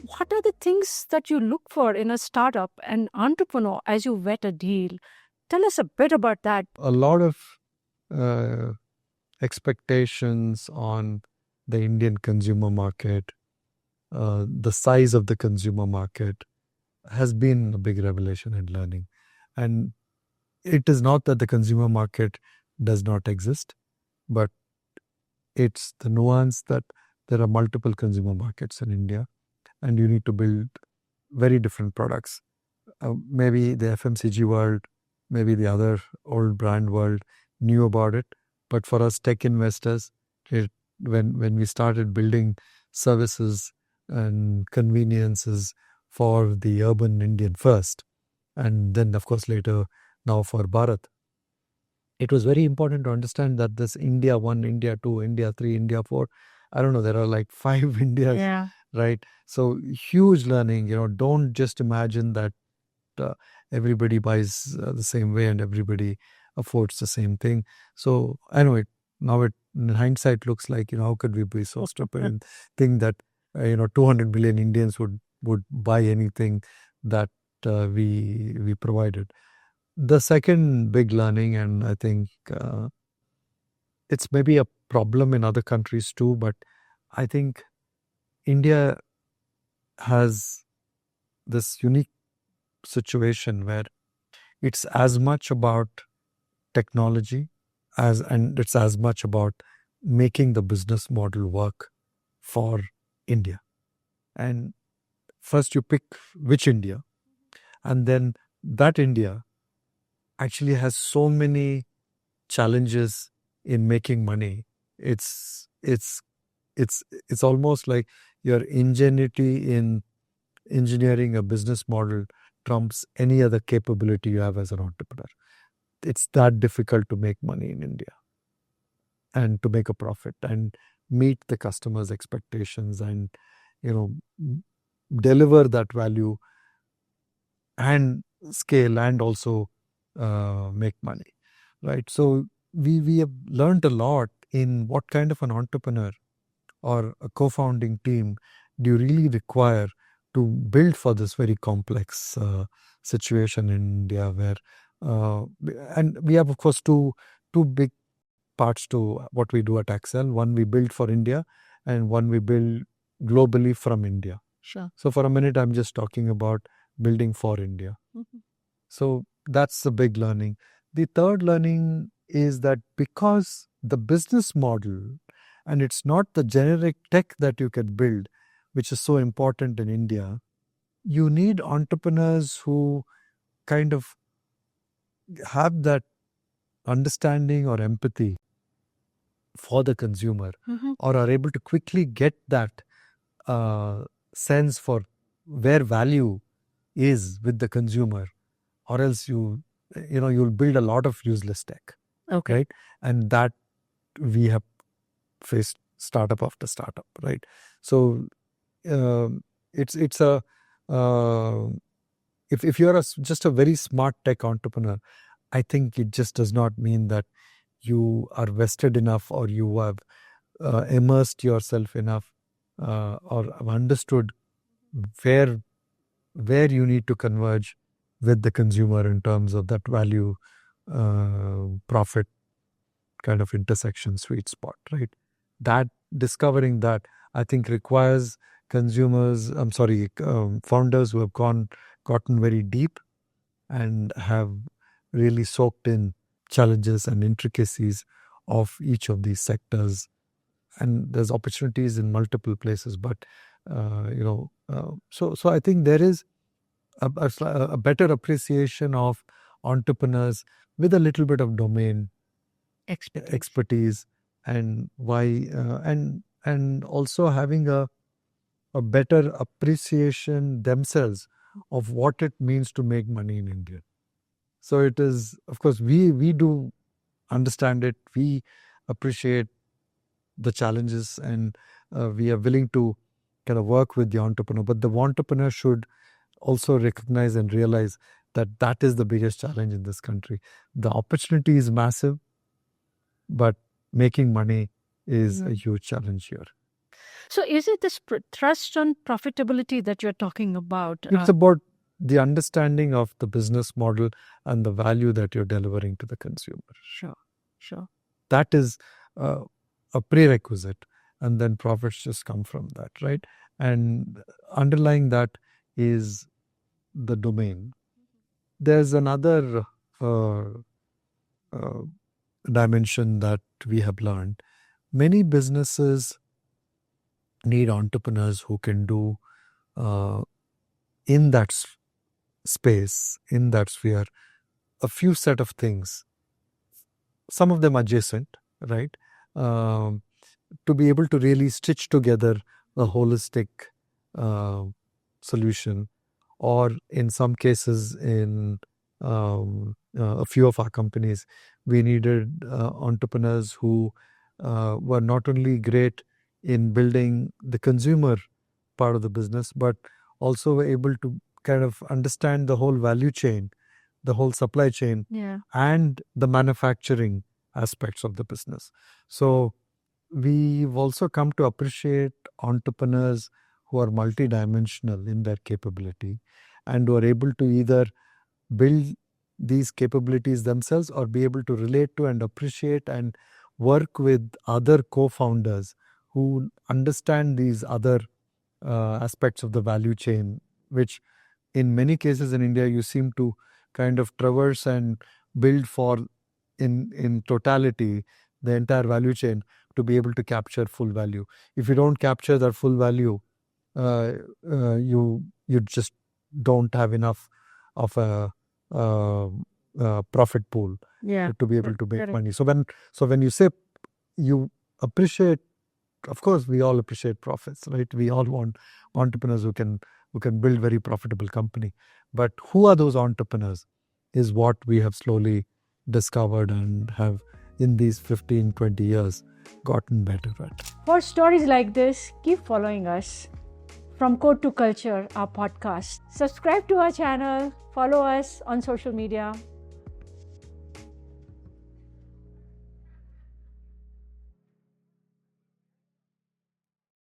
what are the things that you look for in a startup and entrepreneur as you vet a deal? Tell us a bit about that. A lot of uh, expectations on the Indian consumer market, the size of the consumer market has been a big revelation and learning. And it is not that the consumer market does not exist, but it's the nuance that there are multiple consumer markets in India and you need to build very different products. Maybe the FMCG world, maybe the other old brand world knew about it. But for us tech investors, when we started building services and conveniences for the urban Indian first, and then of course later now for Bharat, it was very important to understand that this India 1, India 2, India 3, India 4, I don't know, there are like 5 Indias, Yeah. right? So huge learning, don't just imagine that everybody buys the same way and everybody affords the same thing. So I know it in hindsight looks like, how could we be so stupid and think that 200 million Indians would buy anything that we provided. The second big learning, and I think it's maybe a problem in other countries too, but I think India has this unique situation where it's as much about technology and it's as much about making the business model work for India. And first you pick which India, and then that India actually has so many challenges in making money. It's almost like your ingenuity in engineering a business model trumps any other capability you have as an entrepreneur. It's that difficult to make money in India and to make a profit and meet the customer's expectations and deliver that value and scale and also make money, right? So we have learned a lot in what kind of an entrepreneur or a co-founding team do you really require to build for this very complex situation in India where and we have of course two big parts to what we do at Axel. One we build for India and one we build globally from India. Sure. So for a minute I'm just talking about building for India. Mm-hmm. So that's the big learning. The third learning is that because the business model, and it's not the generic tech that you can build, which is so important in India, you need entrepreneurs who kind of have that understanding or empathy for the consumer, Mm-hmm. or are able to quickly get that sense for where value is with the consumer, or else you'll build a lot of useless tech. Okay. Right? And that we have faced startup after startup, right? So it's a if you're just a very smart tech entrepreneur, I think it just does not mean that you are vested enough or you have immersed yourself enough or have understood where you need to converge with the consumer in terms of that value profit kind of intersection sweet spot, right? That discovering that I think requires founders who have gotten very deep and have really soaked in challenges and intricacies of each of these sectors. And there's opportunities in multiple places, but so I think there is a better appreciation of entrepreneurs with a little bit of domain expertise and why and also having a better appreciation themselves of what it means to make money in India. So it is, of course, we do understand it. We appreciate the challenges and we are willing to kind of work with the entrepreneur. But the entrepreneur should also recognize and realize that that is the biggest challenge in this country. The opportunity is massive, but making money is a huge challenge here. So is it this trust and profitability that you're talking about? It's about the understanding of the business model and the value that you're delivering to the consumer. Sure. That is a prerequisite, and then profits just come from that, right? And underlying that is the domain. There's another dimension that we have learned. Many businesses need entrepreneurs who can do in that space, in that sphere, a few set of things, some of them adjacent, right? To be able to really stitch together a holistic solution, or in some cases, in a few of our companies, we needed entrepreneurs who were not only great in building the consumer part of the business, but also were able to kind of understand the whole value chain, the whole supply chain, and the manufacturing aspects of the business. So we've also come to appreciate entrepreneurs who are multidimensional in their capability and who are able to either build these capabilities themselves or be able to relate to and appreciate and work with other co-founders who understand these other aspects of the value chain, which in many cases in India you seem to kind of traverse and build for in totality the entire value chain to be able to capture full value. If you don't capture that full value, you just don't have enough of a profit pool to be able to make money. So when you say you appreciate, of course we all appreciate profits, right? We all want entrepreneurs who can build very profitable company. But who are those entrepreneurs is what we have slowly discovered and have in these 15-20 years gotten better at. For stories like this, keep following us. From Code to Culture, our podcast. Subscribe to our channel, follow us on social media.